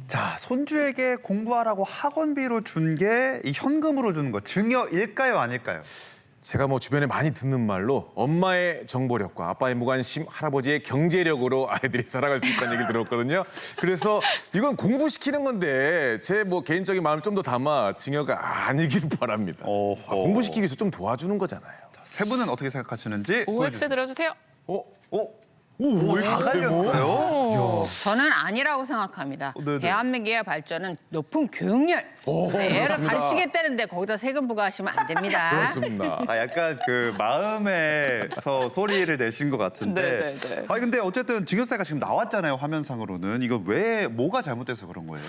자, 손주에게 공부하라고 학원비로 준 게 이 현금으로 주는 거 증여일까요, 아닐까요? 제가 뭐 주변에 많이 듣는 말로 엄마의 정보력과 아빠의 무관심, 할아버지의 경제력으로 아이들이 살아갈 수 있다는 얘기를 들었거든요. 그래서 이건 공부시키는 건데 제 뭐 개인적인 마음을 좀 더 담아 증여가 아니길 바랍니다. 공부시키기 위해서 좀 도와주는 거잖아요. 세 분은 어떻게 생각하시는지 OX 들어주세요. 다 갈렸어요? 저는 아니라고 생각합니다. 네네. 대한민국의 발전은 높은 교육열. 애를 그렇습니다. 가르치겠다는데 거기다 세금 부과하시면 안 됩니다. 그렇습니다. 약간 그 마음에서 소리를 내신 것 같은데. 네네네. 근데 어쨌든 증여세가 지금 나왔잖아요, 화면상으로는. 이거 왜 뭐가 잘못돼서 그런 거예요?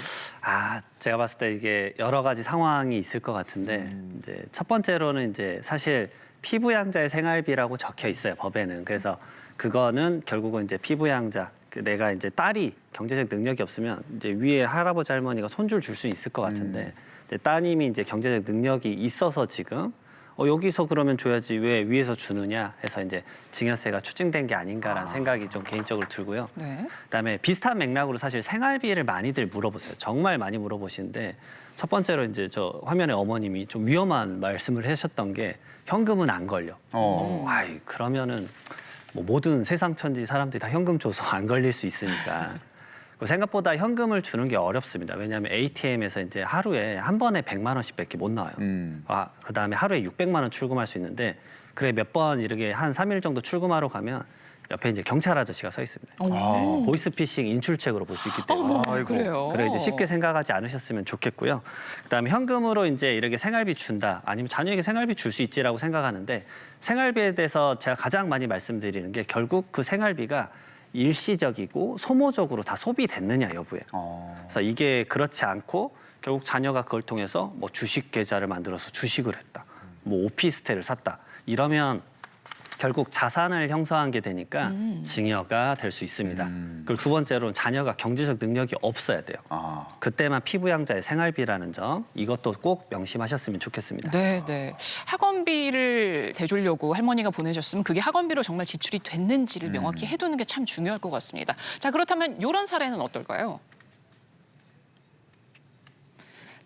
제가 봤을 때 이게 여러 가지 상황이 있을 것 같은데 이제 첫 번째로는 이제 사실 피부양자의 생활비라고 적혀 있어요, 법에는. 그래서 그거는 결국은 이제 피부양자, 내가 이제 딸이 경제적 능력이 없으면 이제 위에 할아버지 할머니가 손주를 줄 수 있을 것 같은데 근데 따님이 이제 경제적 능력이 있어서 지금 여기서 그러면 줘야지 왜 위에서 주느냐 해서 이제 증여세가 추징된 게 아닌가라는 생각이 좀 개인적으로 들고요. 네. 그다음에 비슷한 맥락으로 사실 생활비를 많이들 물어보세요. 정말 많이 물어보시는데 첫 번째로 이제 저 화면에 어머님이 좀 위험한 말씀을 하셨던 게 현금은 안 걸려. 그러면은 뭐 모든 세상 천지 사람들이 다 현금 줘서 안 걸릴 수 있으니까. 생각보다 현금을 주는 게 어렵습니다. 왜냐하면 ATM에서 이제 하루에 한 번에 100만 원씩밖에 못 나와요. 그다음에 하루에 600만 원 출금할 수 있는데 그래 몇 번 이렇게 한 3일 정도 출금하러 가면 옆에 이제 경찰 아저씨가 서 있습니다. 보이스피싱 인출책으로 볼 수 있기 때문에. 아이고. 그래요. 그래 이제 쉽게 생각하지 않으셨으면 좋겠고요. 그다음에 현금으로 이제 이렇게 생활비 준다, 아니면 자녀에게 생활비 줄 수 있지라고 생각하는데 생활비에 대해서 제가 가장 많이 말씀드리는 게 결국 그 생활비가 일시적이고 소모적으로 다 소비됐느냐 여부예요. 그래서 이게 그렇지 않고 결국 자녀가 그걸 통해서 뭐 주식 계좌를 만들어서 주식을 했다, 뭐 오피스텔을 샀다 이러면 결국 자산을 형성한 게 되니까 증여가 될 수 있습니다. 그리고 두 번째로는 자녀가 경제적 능력이 없어야 돼요. 그때만 피부양자의 생활비라는 점, 이것도 꼭 명심하셨으면 좋겠습니다. 네, 네. 학원비를 대주려고 할머니가 보내셨으면 그게 학원비로 정말 지출이 됐는지를 명확히 해두는 게 참 중요할 것 같습니다. 자, 그렇다면 이런 사례는 어떨까요?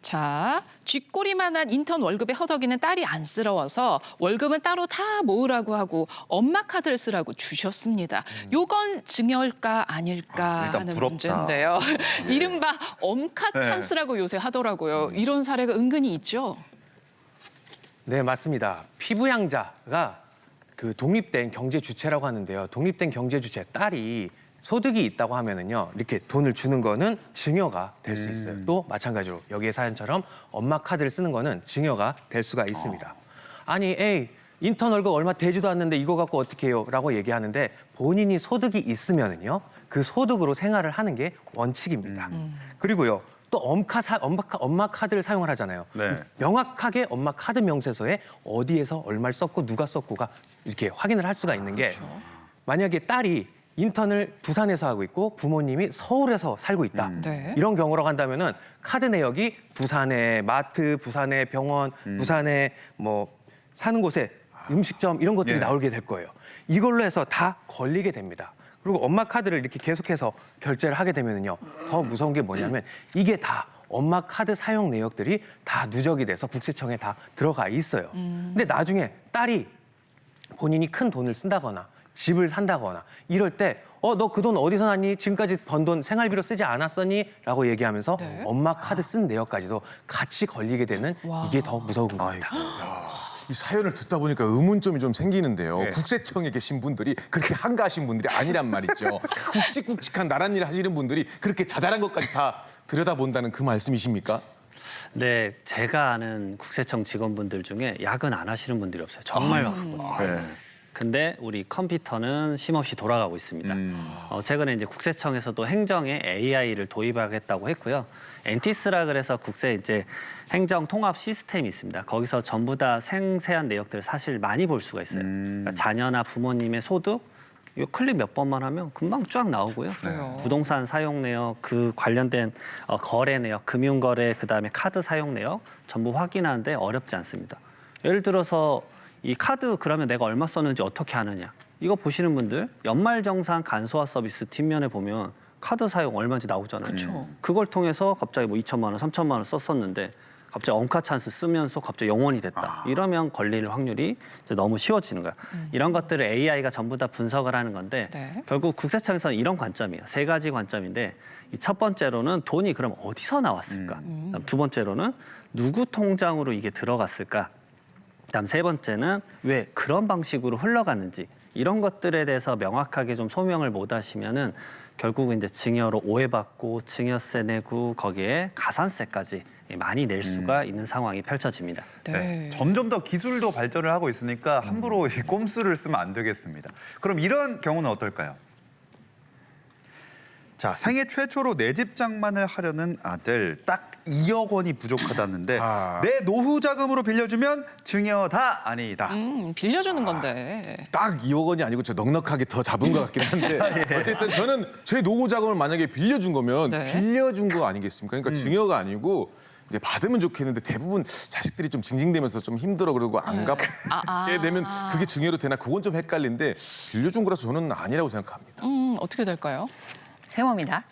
자, 쥐꼬리만한 인턴 월급에 허덕이는 딸이 안쓰러워서 월급은 따로 다 모으라고 하고 엄마 카드를 쓰라고 주셨습니다. 요건 증여일까 아닐까 일단 하는 부럽다. 문제인데요. 이른바 엄카 찬스라고 요새 하더라고요. 이런 사례가 은근히 있죠. 네, 맞습니다. 피부양자가 그 독립된 경제 주체라고 하는데요. 독립된 경제 주체 딸이 소득이 있다고 하면은요, 이렇게 돈을 주는 거는 증여가 될 수 있어요. 또 마찬가지로 여기의 사연처럼 엄마 카드를 쓰는 거는 증여가 될 수가 있습니다. 아니, 에이, 인턴 월급 얼마 되지도 않는데 이거 갖고 어떻게 해요? 라고 얘기하는데 본인이 소득이 있으면은요, 그 소득으로 생활을 하는 게 원칙입니다. 그리고요, 또 엄마 카드를 사용을 하잖아요. 네. 명확하게 엄마 카드 명세서에 어디에서 얼마를 썼고 누가 썼고가 이렇게 확인을 할 수가 있는 게 만약에 딸이 인턴을 부산에서 하고 있고 부모님이 서울에서 살고 있다. 네. 이런 경우라고 한다면은 카드 내역이 부산의 마트, 부산의 병원, 부산의 뭐 사는 곳에 음식점 이런 것들이 예. 나오게 될 거예요. 이걸로 해서 다 걸리게 됩니다. 그리고 엄마 카드를 이렇게 계속해서 결제를 하게 되면은요, 더 무서운 게 뭐냐면 이게 다 엄마 카드 사용 내역들이 다 누적이 돼서 국세청에 다 들어가 있어요. 근데 나중에 딸이 본인이 큰 돈을 쓴다거나 집을 산다거나 이럴 때 너 그 돈 어디서 났니? 지금까지 번 돈 생활비로 쓰지 않았었니? 라고 얘기하면서 네. 엄마 카드 쓴 내역까지도 같이 걸리게 되는 이게 더 무서운 겁니다. 이 사연을 듣다 보니까 의문점이 좀 생기는데요. 네. 국세청에 계신 분들이 그렇게 한가하신 분들이 아니란 말이죠. 굵직굵직한 나란 일 하시는 분들이 그렇게 자잘한 것까지 다 들여다본다는 그 말씀이십니까? 네, 제가 아는 국세청 직원분들 중에 야근 안 하시는 분들이 없어요. 정말 바쁘거든요. 네. 근데 우리 컴퓨터는 쉼없이 돌아가고 있습니다. 최근에 이제 국세청에서도 행정에 AI를 도입하겠다고 했고요. 엔티스라 그래서 국세 이제 행정 통합 시스템이 있습니다. 거기서 전부 다 생세한 내역들을 사실 많이 볼 수가 있어요. 그러니까 자녀나 부모님의 소득, 이거 클릭 몇 번만 하면 금방 쫙 나오고요. 그래요. 부동산 사용 내역, 그 관련된 거래 내역, 금융 거래, 그다음에 카드 사용 내역 전부 확인하는데 어렵지 않습니다. 예를 들어서 이 카드 그러면 내가 얼마 썼는지 어떻게 아느냐. 이거 보시는 분들 연말정산 간소화 서비스 뒷면에 보면 카드 사용 얼마인지 나오잖아요. 그쵸. 그걸 통해서 갑자기 뭐 2천만 원, 3천만 원 썼었는데 갑자기 엄카 찬스 쓰면서 갑자기 0원이 됐다. 이러면 걸릴 확률이 이제 너무 쉬워지는 거야. 이런 것들을 AI가 전부 다 분석을 하는 건데 네. 결국 국세청에서는 이런 관점이에요. 세 가지 관점인데 이 첫 번째로는 돈이 그럼 어디서 나왔을까? 그다음 두 번째로는 누구 통장으로 이게 들어갔을까? 그다음 세 번째는 왜 그런 방식으로 흘러갔는지 이런 것들에 대해서 명확하게 좀 소명을 못 하시면은 결국은 이제 증여로 오해받고 증여세 내고 거기에 가산세까지 많이 낼 수가 있는 상황이 펼쳐집니다. 네. 점점 더 기술도 발전을 하고 있으니까 함부로 이 꼼수를 쓰면 안 되겠습니다. 그럼 이런 경우는 어떨까요? 자, 생애 최초로 내 집 장만을 하려는 아들 딱 2억 원이 부족하다는데 내 노후 자금으로 빌려주면 증여다 아니다. 빌려주는 건데. 딱 2억 원이 아니고 저 넉넉하게 더 잡은 것 같긴 한데 어쨌든 저는 제 노후 자금을 만약에 빌려준 거면 네. 빌려준 거 아니겠습니까? 그러니까 증여가 아니고 이제 받으면 좋겠는데 대부분 자식들이 좀 징징대면서 좀 힘들어 그러고 안 갚게 되면 그게 증여로 되나 그건 좀 헷갈린데 빌려준 거라서 저는 아니라고 생각합니다. 어떻게 될까요? 세모입니다.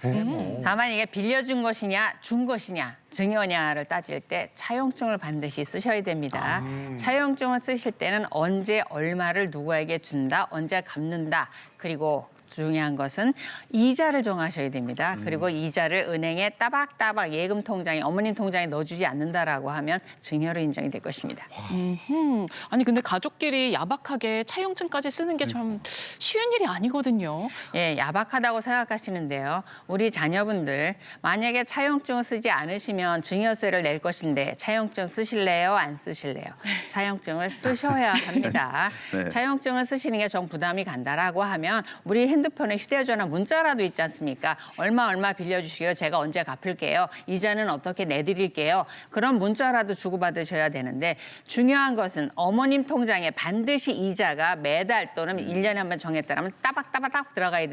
다만 이게 빌려준 것이냐 준 것이냐 증여냐를 따질 때 차용증을 반드시 쓰셔야 됩니다. 차용증을 쓰실 때는 언제 얼마를 누구에게 준다, 언제 갚는다, 그리고 중요한 것은 이자를 정하셔야 됩니다. 그리고 이자를 은행에 따박따박 예금 통장에 어머님 통장에 넣어주지 않는다라고 하면 증여로 인정이 될 것입니다. 아니 근데 가족끼리 야박하게 차용증까지 쓰는 게 좀 쉬운 일이 아니거든요. 예, 야박하다고 생각하시는데요. 우리 자녀분들 만약에 차용증을 쓰지 않으시면 증여세를 낼 것인데 차용증 쓰실래요? 안 쓰실래요? 차용증을 쓰셔야 합니다. 네. 차용증을 쓰시는 게 좀 부담이 간다라고 하면 우리 핸드폰에 휴대전화 문자라도 있지 않습니까? 얼마 빌려주시고요. 제가 언제 갚을게요. 이자는 어떻게 내드릴게요. 그런 문자라도 주고받으셔야 되는데 중요한 것은 어머님 통장에 반드시 이자가 매달 또는 1년에 한 번 정했다면 따박따박 들어가야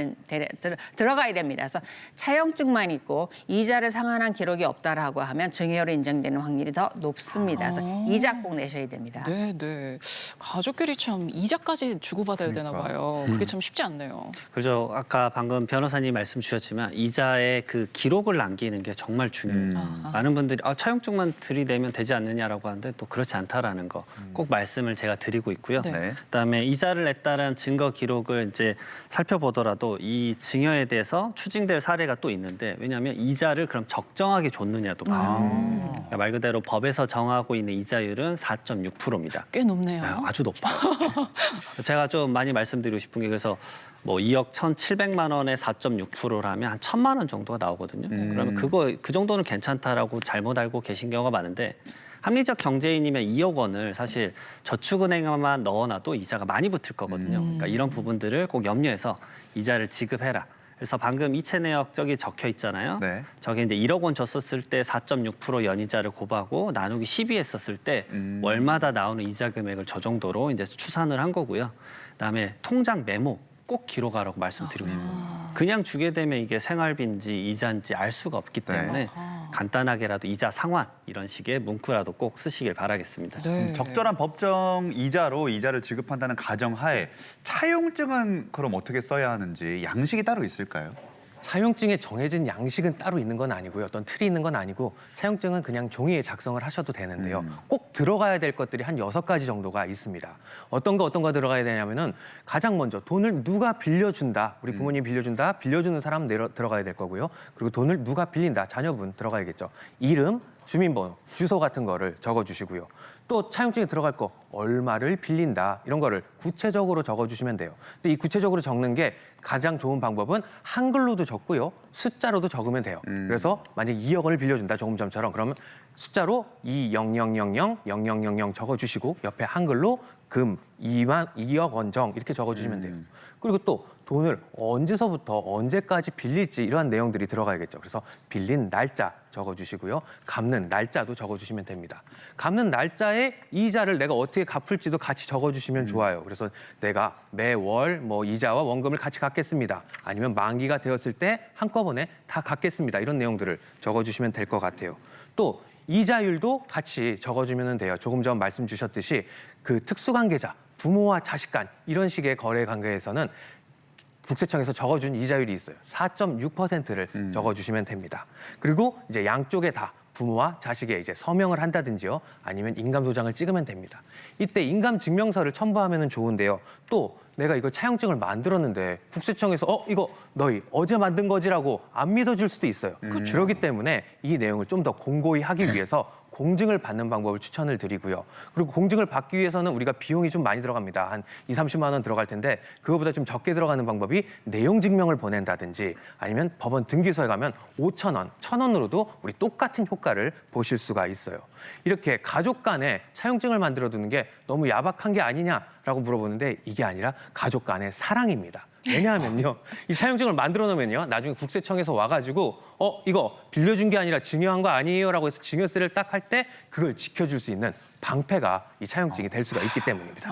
됩니다. 그래서 차용증만 있고 이자를 상환한 기록이 없다라고 하면 증여로 인정되는 확률이 더 높습니다. 그래서 이자 꼭 내셔야 됩니다. 네, 네. 가족끼리 참 이자까지 주고받아야 되나 봐요. 그게 참 쉽지 않네요. 그죠. 아까 방금 변호사님 말씀 주셨지만 이자의 그 기록을 남기는 게 정말 중요해요. 많은 분들이 차용증만 들이대면 되지 않느냐라고 하는데 또 그렇지 않다라는 거 꼭 말씀을 제가 드리고 있고요. 네. 그다음에 이자를 냈다는 증거 기록을 이제 살펴보더라도 이 증여에 대해서 추징될 사례가 또 있는데 왜냐하면 이자를 그럼 적정하게 줬느냐도 봐요. 그러니까 말 그대로 법에서 정하고 있는 이자율은 4.6%입니다. 꽤 높네요. 아주 높아요. 제가 좀 많이 말씀드리고 싶은 게 그래서 뭐 2억 1,700만 원에 4.6%라면 한 1,000만 원 정도가 나오거든요. 그러면 그 정도는 괜찮다라고 잘못 알고 계신 경우가 많은데 합리적 경제인이면 2억 원을 사실 저축은행에만 넣어놔도 이자가 많이 붙을 거거든요. 그러니까 이런 부분들을 꼭 염려해서 이자를 지급해라. 그래서 방금 이체 내역 저기 적혀 있잖아요. 네. 저게 이제 1억 원 줬었을 때 4.6% 연이자를 곱하고 나누기 12 했었을 때 월마다 나오는 이자 금액을 저 정도로 이제 추산을 한 거고요. 그다음에 통장 메모 꼭 기록하라고 말씀드리고 싶어요. 그냥 주게 되면 이게 생활비인지 이자인지 알 수가 없기 때문에 간단하게라도 이자 상환 이런 식의 문구라도 꼭 쓰시길 바라겠습니다. 네. 적절한 법정 이자로 이자를 지급한다는 가정하에 차용증은 그럼 어떻게 써야 하는지 양식이 따로 있을까요? 차용증에 정해진 양식은 따로 있는 건 아니고요. 어떤 틀이 있는 건 아니고 차용증은 그냥 종이에 작성을 하셔도 되는데요. 꼭 들어가야 될 것들이 한 6가지 정도가 있습니다. 어떤 거 들어가야 되냐면은 가장 먼저 돈을 누가 빌려준다. 우리 부모님 빌려준다. 빌려주는 사람 들어가야 될 거고요. 그리고 돈을 누가 빌린다. 자녀분 들어가야겠죠. 이름, 주민번호, 주소 같은 거를 적어주시고요. 또 차용증에 들어갈 거 얼마를 빌린다 이런 거를 구체적으로 적어주시면 돼요. 근데 이 구체적으로 적는 게 가장 좋은 방법은 한글로도 적고요. 숫자로도 적으면 돼요. 그래서 만약 2억 원을 빌려준다 조금 전처럼 그러면 숫자로 200000000 적어주시고 옆에 한글로 금 2억 원 정 이렇게 적어주시면 돼요. 그리고 또 돈을 언제서부터 언제까지 빌릴지 이러한 내용들이 들어가야겠죠. 그래서 빌린 날짜 적어주시고요. 갚는 날짜도 적어주시면 됩니다. 갚는 날짜에 이자를 내가 어떻게 갚을지도 같이 적어주시면 좋아요. 그래서 내가 매월 뭐 이자와 원금을 같이 갚겠습니다. 아니면 만기가 되었을 때 한꺼번에 다 갚겠습니다. 이런 내용들을 적어주시면 될 것 같아요. 또 이자율도 같이 적어주면 돼요. 조금 전 말씀 주셨듯이 그 특수관계자, 부모와 자식 간 이런 식의 거래 관계에서는 국세청에서 적어준 이자율이 있어요. 4.6%를 적어주시면 됩니다. 그리고 이제 양쪽에 다 부모와 자식의 이제 서명을 한다든지요, 아니면 인감 도장을 찍으면 됩니다. 이때 인감 증명서를 첨부하면 좋은데요. 또 내가 이거 차용증을 만들었는데 국세청에서 이거 너희 어제 만든 거지라고 안 믿어줄 수도 있어요. 그렇기 때문에 이 내용을 좀 더 공고히 하기 위해서 공증을 받는 방법을 추천을 드리고요. 그리고 공증을 받기 위해서는 우리가 비용이 좀 많이 들어갑니다. 한 2, 30만 원 들어갈 텐데 그거보다 좀 적게 들어가는 방법이 내용 증명을 보낸다든지 아니면 법원 등기소에 가면 5,000원, 1,000원으로도 우리 똑같은 효과를 보실 수가 있어요. 이렇게 가족 간에 차용증을 만들어 두는 게 너무 야박한 게 아니냐라고 물어보는데 이게 아니라 가족 간의 사랑입니다. 왜냐하면요, 이 차용증을 만들어 놓으면요, 나중에 국세청에서 와가지고 이거 빌려준 게 아니라 증여한 거 아니에요라고 해서 증여세를 딱 할 때 그걸 지켜줄 수 있는 방패가 이 차용증이 될 수가 있기 때문입니다.